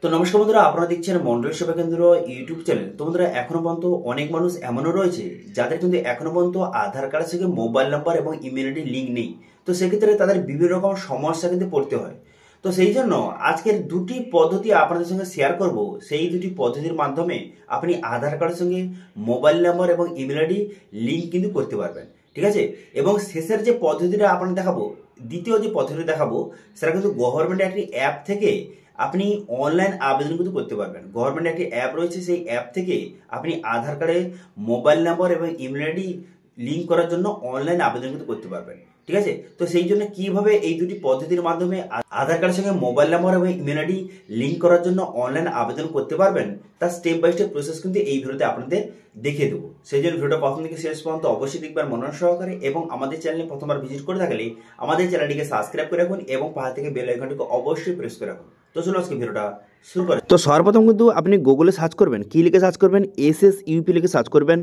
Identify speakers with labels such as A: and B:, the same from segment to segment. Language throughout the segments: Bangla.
A: তো নমস্কার বন্ধুরা, আপনারা দেখছেন মন্ডল সেবা কেন্দ্র ইউটিউব চ্যানেল। তো বন্ধুরা, এখনো পর্যন্ত অনেক মানুষ এমনও রয়েছে যাদের কিন্তু এখনো পর্যন্ত আধার কার্ডের সঙ্গে মোবাইল নাম্বার এবং ইমেল আইডি লিঙ্ক নেই। তো সেক্ষেত্রে তাদের বিভিন্ন রকম সমস্যা কিন্তু পড়তে হয়। তো সেই জন্য আজকের দুটি পদ্ধতি আপনাদের সঙ্গে শেয়ার করব। সেই দুটি পদ্ধতির মাধ্যমে আপনি আধার কার্ডের সঙ্গে মোবাইল নাম্বার এবং ইমেল আইডি লিঙ্ক কিন্তু করতে পারবেন, ঠিক আছে। এবং শেষের যে পদ্ধতিটা আপনাদের দেখাবো, দ্বিতীয় যে পদ্ধতি দেখাবো, সেটা কিন্তু গভর্নমেন্টের একটি অ্যাপ থেকে আপনি অনলাইন আবেদন কিন্তু করতে পারবেন। গভর্নমেন্টের একটি অ্যাপ রয়েছে, সেই অ্যাপ থেকে আপনি আধার কার্ডে মোবাইল নাম্বার এবং ইমেল আইডি লিঙ্ক করার জন্য অনলাইন আবেদন কিন্তু করতে পারবেন, ঠিক আছে। তো সেই জন্য কিভাবে এই দুটি পদ্ধতির মাধ্যমে আধার কার্ডের সঙ্গে মোবাইল নাম্বার এবং ইমেল আইডি লিঙ্ক করার জন্য অনলাইন আবেদন করতে পারবেন, তার স্টেপ বাই স্টেপ প্রসেস কিন্তু এই ভিডিওতে আপনাদের দেখিয়ে দেবো। সেই জন্য ভিডিওটা প্রথম থেকে শেষ পর্যন্ত অবশ্যই দেখবেন মনোযোগ সহকারে, এবং আমাদের চ্যানেলে প্রথমবার ভিজিট করে থাকলে আমাদের চ্যানেলটিকে সাবস্ক্রাইব করে রাখুন এবং পাশে থেকে বেল আইকনটিকে অবশ্যই প্রেস করে রাখুন। তো চলো আজকে ভিডিওটা শুরু করেন। তো সর্বপ্রথম কিন্তু আপনি গুগলে সার্চ করবেন, কি লিখে সার্চ করবেন, SSUP লিখে সার্চ করবেন।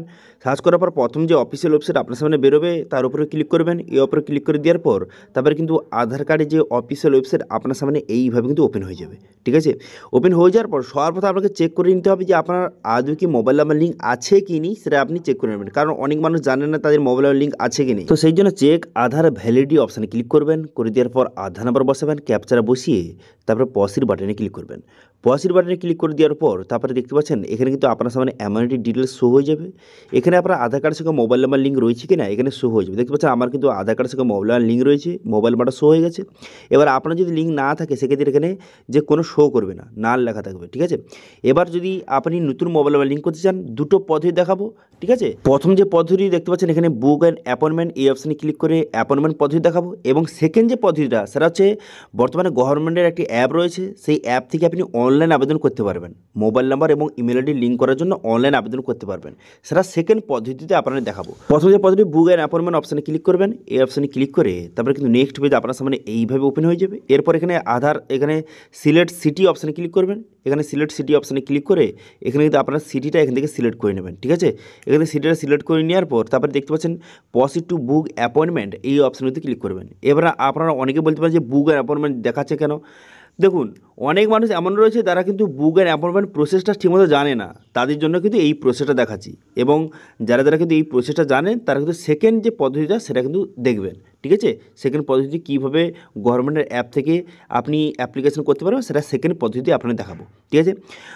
A: সার্চ করার পর প্রথম যে অফিসিয়াল ওয়েবসাইট আপনার সামনে বেরোবে তার উপরে ক্লিক করবেন। এই উপরে ক্লিক করে দেওয়ার পর তারপরে কিন্তু আধার কার্ডের যে অফিসিয়াল ওয়েবসাইট আপনার সামনে এইভাবে কিন্তু ওপেন হয়ে যাবে, ঠিক আছে। ওপেন হয়ে যাওয়ার পর সর্বপ্রথম আপনাকে চেক করে নিতে হবে যে আপনার আদৌ কি মোবাইল নাম্বার লিঙ্ক আছে কি নেই, সেটা আপনি চেক করে নেবেন। কারণ অনেক মানুষ জানেন না তাদের মোবাইল নাম্বার লিঙ্ক আছে কি নেই। তো সেই জন্য চেক আধার ভ্যালিডিটি অপশানে ক্লিক করবেন। করে দেওয়ার পর আধার নাম্বার বসাবেন, ক্যাপচারা বসিয়ে তারপরে পসির বাটনে ক্লিক করবেন। পসির বাটনে ক্লিক করে দেওয়ার পর তারপরে দেখতে পাচ্ছেন এখানে কিন্তু আপনার সামনে অ্যামাউন্টের ডিটেলস শো হয়ে যাবে। এখানে আপনার আধার কার্ডের সঙ্গে মোবাইল নাম্বার লিঙ্ক রয়েছে কি না এখানে শো হয়ে যাবে। দেখতে পাচ্ছেন আমার কিন্তু আধার কার্ডের সঙ্গে মোবাইল নাম্বার লিঙ্ক রয়েছে, মোবাইল নাম্বারটা শো হয়ে গেছে। এবার আপনার যদি লিঙ্ক না থাকে সেক্ষেত্রে এখানে যে কোনো শো করবে না, নাল লেখা থাকবে, ঠিক আছে। এবার যদি আপনি নতুন মোবাইল নাম্বার লিঙ্ক করতে চান, দুটো পদ্ধতি দেখাবো, ঠিক আছে। প্রথম যে পদ্ধতি দেখতে পাচ্ছেন এখানে বুক অ্যান্ড অ্যাপয়েন্টমেন্ট, এই অপশানে ক্লিক করে অ্যাপয়েন্টমেন্ট পদ্ধতি দেখাবো। এবং সেকেন্ড যে পদ্ধতিটা সেটা হচ্ছে বর্তমানে গভর্নমেন্টের একটি অ্যাপ রয়েছে, সেই অ্যাপ থেকে আপনি অনলাইন আবেদন করতে পারবেন, মোবাইল নাম্বার এবং ইমেল আইডি লিঙ্ক করার জন্য অনলাইন আবেদন করতে পারবেন। সেটা সেকেন্ড পদ্ধতিতে আপনাদের দেখাবো। প্রথম যে পদ্ধতি বুক অ্যান্ড অ্যাপয়েন্টমেন্ট অপশানে ক্লিক করবেন। এই অপশানে ক্লিক করে তারপরে কিন্তু নেক্সট পেজ আপনার সামনে এইভাবে ওপেন হয়ে যাবে। এরপর এখানে এখানে সিলেক্ট সিটি অপশানে ক্লিক করবেন। এখানে সিলেক্ট সিটি অপশানে ক্লিক করে এখানে কিন্তু আপনার সিটিটা এখান থেকে সিলেক্ট করে নেবেন, ঠিক আছে। এখানে সিটিটা সিলেক্ট করে নেওয়ার পর তারপরে দেখতে পাচ্ছেন প্রসিড টু বুক অ্যাপয়েন্টমেন্ট, এই অপশানটিতে ক্লিক করবেন। এবার আপনারা অনেকে বলতে পারেন যে বুক অ্যান্ড অ্যাপয়েন্টমেন্ট দেখাচ্ছে কেন। দেখুন, অনেক মানুষ এমন রয়েছে তারা কিন্তু বুক অ্যান্ড অ্যাপয়েন্টমেন্ট প্রসেসটা ঠিকমতো জানে না, তাদের জন্য কিন্তু এই প্রসেসটা দেখাচ্ছি। এবং যারা কিন্তু এই প্রসেসটা জানেন তারা কিন্তু সেকেন্ড যে পদ্ধতিটা সেটা কিন্তু দেখবেন, ঠিক আছে। সেকেন্ড পদ্ধতি কীভাবে গভর্নমেন্টের অ্যাপ থেকে আপনি অ্যাপ্লিকেশন করতে পারবেন সেটা সেকেন্ড পদ্ধতি আপনাকে দেখাবো, ঠিক আছে।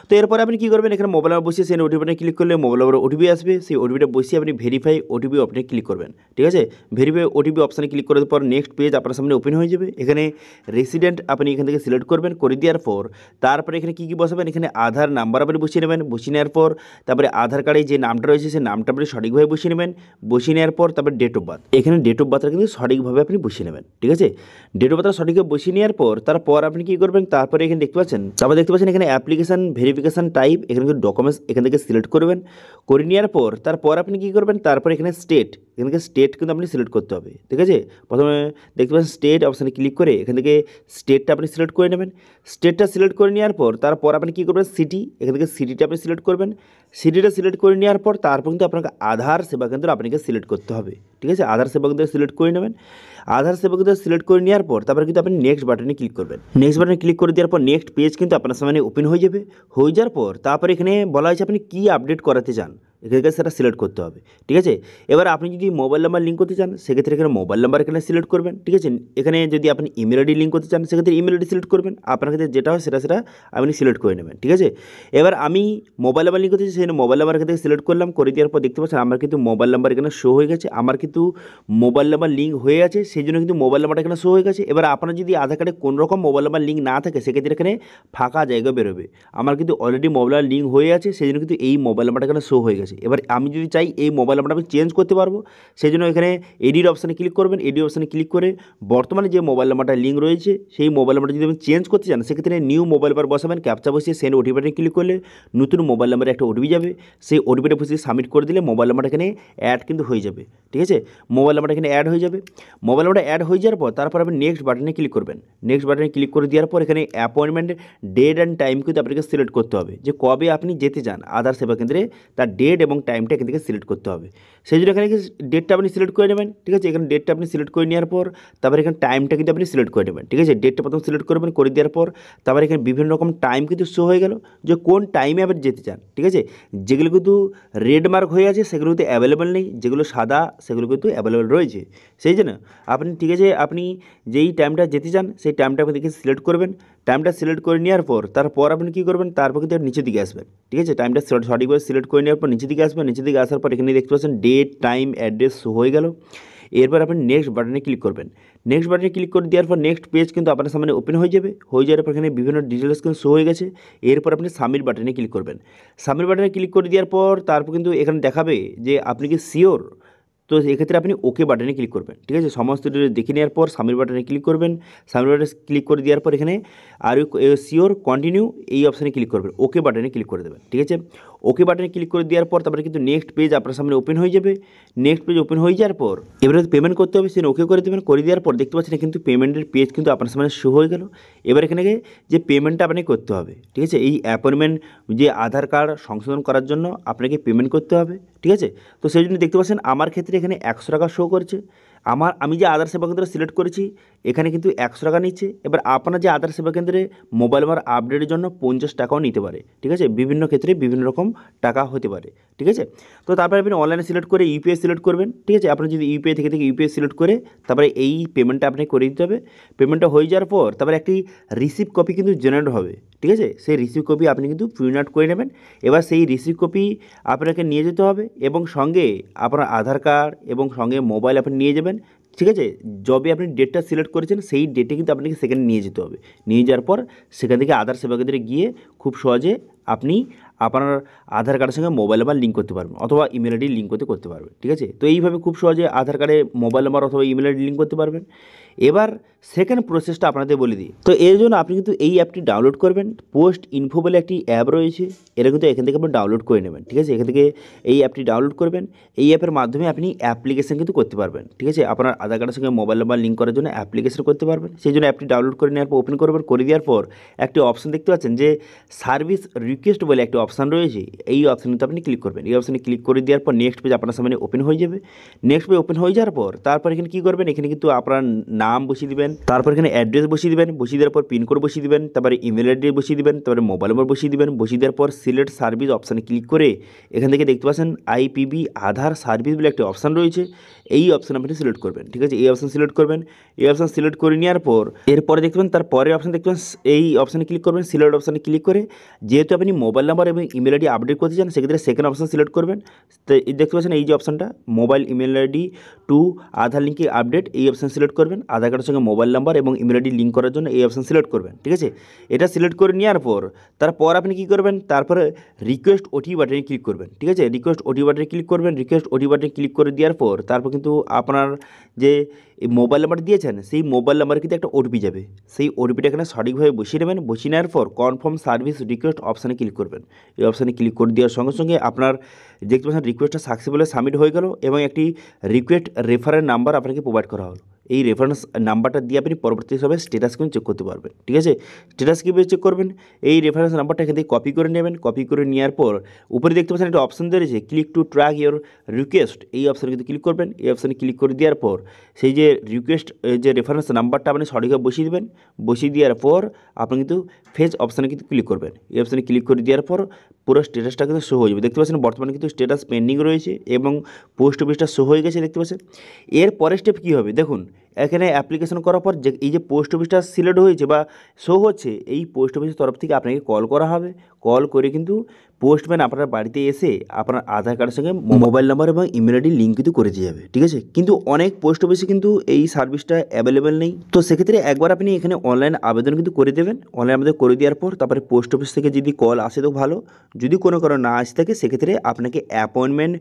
A: তো এরপরে আপনি কী করবেন, এখানে মোবাইল নাম্বার বসিয়ে সেই ওটিপি ক্লিক করলে মোবাইল নাম্বার ওটিপি আসবে, সেই ওটিপিটা বসিয়ে আপনি ভেরিফাই ওটিপি আপনি ক্লিক করবেন, ঠিক আছে। ভেরিফাই ওটিপি অপশানে ক্লিক করার পর নেক্সট পেজ আপনার সামনে ওপেন হয়ে যাবে। এখানে রেসিডেন্ট আপনি এখান থেকে সিলেক্ট করবেন। করে দেওয়ার পর তারপরে এখানে কী কী বসাবেন, এখানে আধার নাম্বার আপনি বসিয়ে নেবেন। বসিয়ে নেওয়ার পর তারপরে আধার কার্ডে যে নামটা রয়েছে সেই নামটা আপনি সঠিকভাবে বসিয়ে নেবেন। বসিয়ে নেওয়ার পর তারপরে ডেট অফ বার্থ, এখানে ডেট অফ বার্থটা কিন্তু সঠিকভাবে আপনি বসিয়ে নেবেন, ঠিক আছে। ডেট অফ বার্থটা সঠিকভাবে বসিয়ে নেওয়ার পর তারপর আপনি কী করবেন, তারপরে এখানে দেখতে পাচ্ছেন এখানে অ্যাপ্লিকেশন ভেরিফিকেশন টাইপ, এখানে কিন্তু ডকুমেন্টস এখান থেকে সিলেক্ট করবেন। করে নেওয়ার পর তারপর আপনি কী করবেন, তারপর এখানে স্টেট, এখান থেকে স্টেট কিন্তু আপনি সিলেক্ট করতে হবে, ঠিক আছে। প্রথমে দেখতে পাচ্ছেন স্টেট অপশানে ক্লিক করে এখান থেকে স্টেটটা আপনি সিলেক্ট করে নেবেন। স্টেটটা সিলেক্ট করে নেওয়ার পর তারপর আপনি কী করবেন, সিটি, এখান থেকে সিটিটা আপনি সিলেক্ট করবেন। সিটিটা সিলেক্ট করে নেওয়ার পর তারপর কিন্তু আপনাকে আধার সেবা কেন্দ্র আপনাকে সিলেক্ট করতে হবে, ঠিক আছে। আধার সেবা কেন্দ্র সিলেক্ট করে নেবেন। আধার সেবা কেন্দ্র সিলেক্ট করে নেওয়ার পর তারপরে কিন্তু আপনি নেক্সট বাটনে ক্লিক করবেন। নেক্সট বাটনে ক্লিক করে দেওয়ার পর নেক্সট পেজ কিন্তু আপনার সামনে ওপেন হয়ে যাবে। হয়ে যাওয়ার পর তারপরে এখানে বলা হয়েছে আপনি কী আপডেট করাতে চান, এখানে সেটা সিলেক্ট করতে হবে, ঠিক আছে। এবার আপনি যদি মোবাইল নাম্বার লিঙ্ক করতে চান সেক্ষেত্রে এখানে মোবাইল নাম্বার এখানে সিলেক্ট করবেন, ঠিক আছে। এখানে যদি আপনি ইমেল আইডি লিঙ্ক করতে চান সেক্ষেত্রে ইমেল আইডি সিলেক্ট করবেন। আপনার কাছে যেটা হয় সেটা আপনি সিলেক্ট করে নেবেন, ঠিক আছে। এবার আমি মোবাইল নাম্বার লিঙ্ক করতে চাই, সেই মোবাইল নাম্বার এখান থেকে সিলেক্ট করলাম। করে দেওয়ার পর দেখতে পাচ্ছেন আমার কিন্তু মোবাইল নাম্বার এখানে শো হয়ে গেছে। আমার কিন্তু মোবাইল নাম্বার লিঙ্ক হয়ে আছে, সেই জন্য কিন্তু মোবাইল নাম্বারটা এখানে শো হয়ে গেছে। এবার আপনার যদি আধার কার্ডে কোনো রকম মোবাইল নাম্বার লিঙ্ক না থাকে সেক্ষেত্রে এখানে ফাঁকা জায়গা বেরোবে। আমার কিন্তু অলরেডি মোবাইল নাম্বার লিঙ্ক হয়ে আছে, সেই জন্য কিন্তু এই মোবাইল নাম্বারটা এখানে শো হয়ে গেছে। এবার আমি যদি চাই এই মোবাইল নাম্বারটা আমি চেঞ্জ করতে পারবো, সেই জন্য এখানে এডিট অপশানে ক্লিক করবেন। এডিট অপশানে ক্লিক করে বর্তমানে যে মোবাইল নাম্বারটা লিঙ্ক রয়েছে সেই মোবাইল নাম্বারটা যদি আমি চেঞ্জ করতে চান সেক্ষেত্রে নিউ মোবাইল নাম্বার বসাবেন। ক্যাপচা বসিয়ে সেন্ড ওটিপি বাটনে ক্লিক করলে নতুন মোবাইল নাম্বারে একটা ওটিপি যাবে, সেই ওটিপিটা বসিয়ে সাবমিট করে দিলে মোবাইল নাম্বারটা এখানে অ্যাড কিন্তু হয়ে যাবে, ঠিক আছে। মোবাইল নাম্বারটা এখানে অ্যাড হয়ে যাবে। মোবাইল নাম্বারটা অ্যাড হয়ে যাওয়ার পর তারপর আপনি নেক্সট বাটনে ক্লিক করবেন। নেক্সট বাটনে ক্লিক করে দেওয়ার পর এখানে অ্যাপয়েন্টমেন্ট ডেট অ্যান্ড টাইম কিন্তু আপনাকে সিলেক্ট করতে হবে, যে কবে আপনি যেতে চান আধার সেবা কেন্দ্রে, তার ডেট ডেট এবং টাইমটা এখান থেকে সিলেক্ট করতে হবে। সেই জন্য এখানে ডেটটা আপনি সিলেক্ট করে নেবেন, ঠিক আছে। এখানে ডেটটা আপনি সিলেক্ট করে নেওয়ার পর তারপরে এখানে টাইমটা কিন্তু আপনি সিলেক্ট করে নেবেন, ঠিক আছে। ডেটটা প্রথম সিলেক্ট করবেন, করে দেওয়ার পর তারপরে এখানে বিভিন্ন রকম টাইম কিন্তু শো হয়ে গেল যে কোন টাইমে আপনি যেতে চান, ঠিক আছে। যেগুলো কিন্তু রেড মার্ক হয়ে আছে সেগুলো কিন্তু অ্যাভেলেবেল নেই, যেগুলো সাদা সেগুলো কিন্তু অ্যাভেলেবেল রয়েছে। সেই জন্য আপনি, ঠিক আছে, আপনি যেই টাইমটা যেতে চান সেই টাইমটা আপনি দেখে সিলেক্ট করবেন। টাইমটা সিলেক্ট করে নেওয়ার পর তারপর আপনি কী করবেন, তারপর কিন্তু নিচের দিকে আসবেন, ঠিক আছে। টাইমটা সঠিকভাবে সিলেক্ট করে নেওয়ার পর নিচের দিকে আসবেন। নিচের দিকে আসার পর এখানে দেখতে পাচ্ছেন ডেট, টাইম, অ্যাড্রেস শো হয়ে গেল। এরপর আপনি নেক্সট বাটনে ক্লিক করবেন। নেক্সট বাটনে ক্লিক করে দেওয়ার পর নেক্সট পেজ কিন্তু আপনার সামনে ওপেন হয়ে যাবে। হয়ে যাওয়ার পর এখানে বিভিন্ন ডিটেলস কিন্তু শো হয়ে গেছে। এরপর আপনি সাবমিট বাটনে ক্লিক করবেন। সাবমিট বাটনে ক্লিক করে দেওয়ার পর তারপর কিন্তু এখানে দেখাবে যে আপনি কি শিওর, তো এক্ষেত্রে আপনি ওকে বাটনে ক্লিক করবেন, ঠিক আছে। সমস্ত ডিটেলস দেখে নেওয়ার পর সাবমিট বাটনে ক্লিক করবেন। সাবমিট বাটনে ক্লিক করে দেওয়ার পর এখানে আর ইউ শিওর কন্টিনিউ এই অপশানে ক্লিক করবেন, ওকে বাটনে ক্লিক করে দেবেন, ঠিক আছে। ওকে বাটনে ক্লিক করে দেওয়ার পর তারপরে কিন্তু নেক্সট পেজ আপনার সামনে ওপেন হয়ে যাবে। নেক্সট পেজ ওপেন হয়ে যাওয়ার পর এবারে পেমেন্ট করতে হবে, সেটা ওকে করে দেবেন। করে দেওয়ার পর দেখতে পাচ্ছেন কিন্তু পেমেন্টের পেজ কিন্তু আপনার সামনে শো হয়ে গেল। এবার এখানে যে পেমেন্টটা আপনাকে করতে হবে, ঠিক আছে, এই অ্যাপয়েন্টমেন্ট যে আধার কার্ড সংশোধন করার জন্য আপনাকে পেমেন্ট করতে হবে, ঠিক আছে। তো সেই জন্য দেখতে পাচ্ছেন আমার ক্ষেত্রে এখানে 100 টাকা শো করছে। আমি যে আধার সেবা কেন্দ্র সিলেক্ট করেছি এখানে কিন্তু 100 টাকা নিচ্ছে। এবার আপনার যে আধার সেবা কেন্দ্রে মোবাইল নাম্বার আপডেটের জন্য 50 টাকাও নিতে পারে, ঠিক আছে। বিভিন্ন ক্ষেত্রে বিভিন্ন রকম টাকা হতে পারে, ঠিক আছে। তো তারপরে আপনি অনলাইনে সিলেক্ট করে ইউপিআই সিলেক্ট করবেন, ঠিক আছে। আপনার যদি ইউপিআই থেকে ইউপিআই সিলেক্ট করে তারপরে এই পেমেন্টটা আপনাকে করে দিতে হবে। পেমেন্টটা হয়ে যাওয়ার পর তারপরে একটি রিসিপ্ট কপি কিন্তু জেনারেট হবে, ঠিক আছে। সেই রিসিপ্ট কপি আপনি কিন্তু প্রিন্ট আউট করে নেবেন। এবার সেই রিসিপ্ট কপি আপনাকে নিয়ে যেতে হবে এবং সঙ্গে আপনার আধার কার্ড এবং সঙ্গে মোবাইল আপনি নিয়ে যাবেন, ঠিক আছে। যবে আপনি ডেটটা সিলেক্ট করেছেন সেই ডেটে কিন্তু আপনাকে সেখানে নিয়ে যেতে হবে। নিয়ে যাওয়ার পর সেখান থেকে আধার সেবা কেন্দ্রে গিয়ে খুব সহজে আপনি আপনার আধার কার্ডের সঙ্গে মোবাইল নাম্বার লিঙ্ক করতে পারবেন অথবা ইমেল আইডি লিঙ্ক করতে পারবেন, ঠিক আছে। তো এইভাবে খুব সহজে আধার কার্ডে মোবাইল নাম্বার অথবা ইমেল আইডি লিঙ্ক করতে পারবেন। এবার সেকেন্ড প্রসেসটা আপনাদের বলে দিই। তো এর জন্য আপনি কিন্তু এই অ্যাপটি ডাউনলোড করবেন। পোস্ট ইনফো বলে একটি অ্যাপ রয়েছে, এটা কিন্তু এখান থেকে আপনি ডাউনলোড করে নেবেন, ঠিক আছে। এখান থেকে এই অ্যাপটি ডাউনলোড করবেন। এই অ্যাপের মাধ্যমে আপনি অ্যাপ্লিকেশন কিন্তু করতে পারবেন, ঠিক আছে। আপনার আধার কার্ডের সঙ্গে মোবাইল নাম্বার লিঙ্ক করার জন্য অ্যাপ্লিকেশন করতে পারবেন। সেই জন্য অ্যাপটি ডাউনলোড করে নেওয়ার পর ওপেন করবেন। করে দেওয়ার পর একটি অপশন দেখতে পাচ্ছেন যে সার্ভিস রিকোয়েস্ট বলে একটি অপশান রয়েছে, এই অপশানে আপনি ক্লিক করবেন। এই অপশানে ক্লিক করে দেওয়ার পর নেক্সট পেজ আপনার সামনে ওপেন হয়ে যাবে। নেক্সট পেজ ওপেন হয়ে যাওয়ার পর তারপর এখানে কী করবেন, এখানে কিন্তু আপনার নাম বসিয়ে দেবেন, তারপর এখানে অ্যাড্রেস বসিয়ে দেবেন, বসিয়ে দেওয়ার পর পিনকোড বসিয়ে দেবেন, তারপরে ইমেল আইডি বসিয়ে দেবেন, তারপরে মোবাইল নম্বর বসিয়ে দেবেন। বসিয়ে দেওয়ার পর সিলেক্ট সার্ভিস অপশানে ক্লিক করে এখান থেকে দেখতে পাচ্ছেন আইপিবি আধার সার্ভিস বলে একটি অপশান রয়েছে, এই অপশান আপনি সিলেক্ট করবেন, ঠিক আছে। এই অপশান সিলেক্ট করবেন। এই অপশান সিলেক্ট করে নেওয়ার পর এরপরে দেখতে পাবেন তারপরে অপশান দেখতে পাবেন, এই অপশানে ক্লিক করবেন। সিলেক্ট অপশানে ক্লিক করে যেহেতু আপনি মোবাইল নাম্বার এবং ইমেল আইডি আপডেট করতে চান সেক্ষেত্রে সেকেন্ড অপশান সিলেক্ট করবেন। তো দেখতে পাচ্ছেন এই যে অপশানটা মোবাইল ইমেল আইডি টু আধার লিঙ্কে আপডেট, এই অপশান সিলেক্ট করবেন। আধার কার্ডের সঙ্গে মোবাইল নাম্বার এবং ইমেল আইডি লিঙ্ক করার জন্য এই অপশান সিলেক্ট করবেন, ঠিক আছে। এটা সিলেক্ট করে নেওয়ার পর তারপর আপনি কী করবেন, তারপরে রিকোয়েস্ট ওটিপি বাটনে ক্লিক করবেন, ঠিক আছে। রিকোয়েস্ট ওটিপি বাটনে ক্লিক করবেন। রিকোয়েস্ট ওটিপি বাটনে ক্লিক করে দেওয়ার পর তারপর কিন্তু আপনার যে মোবাইল নাম্বার দিয়েছেন সেই মোবাইল নাম্বারে কিন্তু একটা ওটিপি যাবে, সেই ওটিপিটা এখানে সঠিকভাবে বসিয়ে নেবেন। বসিয়ে নেওয়ার পর কনফার্ম সার্ভিস রিকোয়েস্ট অপশানে ক্লিক করবেন। এই অপশানে ক্লিক করে দেওয়ার সঙ্গে সঙ্গে আপনার দেখতে পাচ্ছেন রিকোয়েস্টটা সাকসেসফুলি সাবমিট হয়ে গেল এবং একটি রিকোয়েস্ট রেফারেন্স নাম্বার আপনাকে প্রোভাইড করা হলো। এই রেফারেন্স নাম্বারটা দিয়ে আপনি পরবর্তী হিসাবে স্ট্যাটাস কিন্তু চেক করতে পারবেন, ঠিক আছে। স্ট্যাটাস কীভাবে চেক করবেন, এই রেফারেন্স নাম্বারটা এখান থেকে কপি করে নেবেন। কপি করে নেওয়ার পর উপরে দেখতে পাচ্ছেন একটা অপশান রয়েছে click to track your request, এই অপশানে কিন্তু ক্লিক করবেন। এই অপশানে ক্লিক করে দেওয়ার পর সেই যে রিকোয়েস্ট যে রেফারেন্স নাম্বারটা আপনি সঠিকভাবে বসিয়ে দেবেন। বসিয়ে দেওয়ার পর আপনি কিন্তু ফেজ অপশানে কিন্তু ক্লিক করবেন। এই অপশানে ক্লিক করে দেওয়ার পর পুরো স্ট্যাটাসটা কিন্তু শো হয়ে যাবে। দেখতে পাচ্ছেন বর্তমানে কিন্তু স্ট্যাটাস পেন্ডিং রয়েছে এবং পোস্ট অফিসটা শো হয়ে গেছে, দেখতে পাচ্ছেন। এর পরের স্টেপ কী হবে দেখুন, এখানে অ্যাপ্লিকেশন করার পর যে এই যে পোস্ট অফিসটা সিলেক্ট হয়েছে বা শো হচ্ছে, এই পোস্ট অফিসের তরফ থেকে আপনাকে কল করা হবে। কল করে কিন্তু পোস্টম্যান আপনার বাড়িতে এসে আপনার আধার কার্ডের সঙ্গে মোবাইল নাম্বার এবং ইমেল আইডি লিঙ্ক কিন্তু করে দিয়ে যাবে, ঠিক আছে। কিন্তু অনেক পোস্ট অফিসে কিন্তু এই সার্ভিসটা অ্যাভেলেবেল নেই। তো সেক্ষেত্রে একবার আপনি এখানে অনলাইন আবেদন কিন্তু করে দেবেন। অনলাইন আবেদন করে দেওয়ার পর তারপরে পোস্ট অফিস থেকে যদি কল আসে তো ভালো, যদি কোনো কারণ না আসে থাকে সেক্ষেত্রে আপনাকে অ্যাপয়েন্টমেন্ট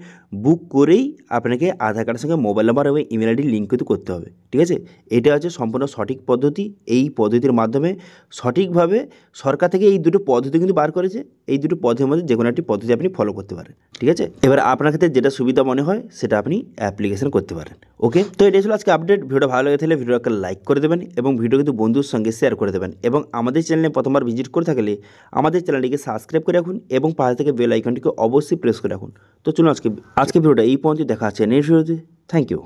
A: বুক করেই আপনাকে আধার কার্ডের সঙ্গে মোবাইল নাম্বার এবং ইমেল আইডি লিঙ্ক কিন্তু করতে হবে, ঠিক আছে। আছে, এটা হচ্ছে সম্পূর্ণ সঠিক পদ্ধতি। এই পদ্ধতির মাধ্যমে সঠিকভাবে সরকার থেকে এই দুটো পদ্ধতি কিন্তু বার করেছে। এই দুটো পদ্ধতির মধ্যে যে কোনো একটি পদ্ধতি আপনি ফলো করতে পারেন, ঠিক আছে। এবার আপনার ক্ষেত্রে যেটা সুবিধা মনে হয় সেটা আপনি অ্যাপ্লিকেশন করতে পারেন। ওকে, তো এটাই ছিল আজকে আপডেট। ভিডিওটা ভালো লেগে থাকলে ভিডিওটাকে লাইক করে দেবেন এবং ভিডিও কিন্তু বন্ধুর সঙ্গে শেয়ার করে দেবেন, এবং আমাদের চ্যানেলে প্রথমবার ভিজিট করে থাকলে আমাদের চ্যানেলটিকে সাবস্ক্রাইব করে রাখুন এবং পাশে থেকে বেল আইকনটিকে অবশ্যই প্রেস করে রাখুন। তো চলুন আজকে ভিডিওটা এই পর্যন্ত, দেখা হচ্ছে নেক্সট ভিডিওতে। Thank you.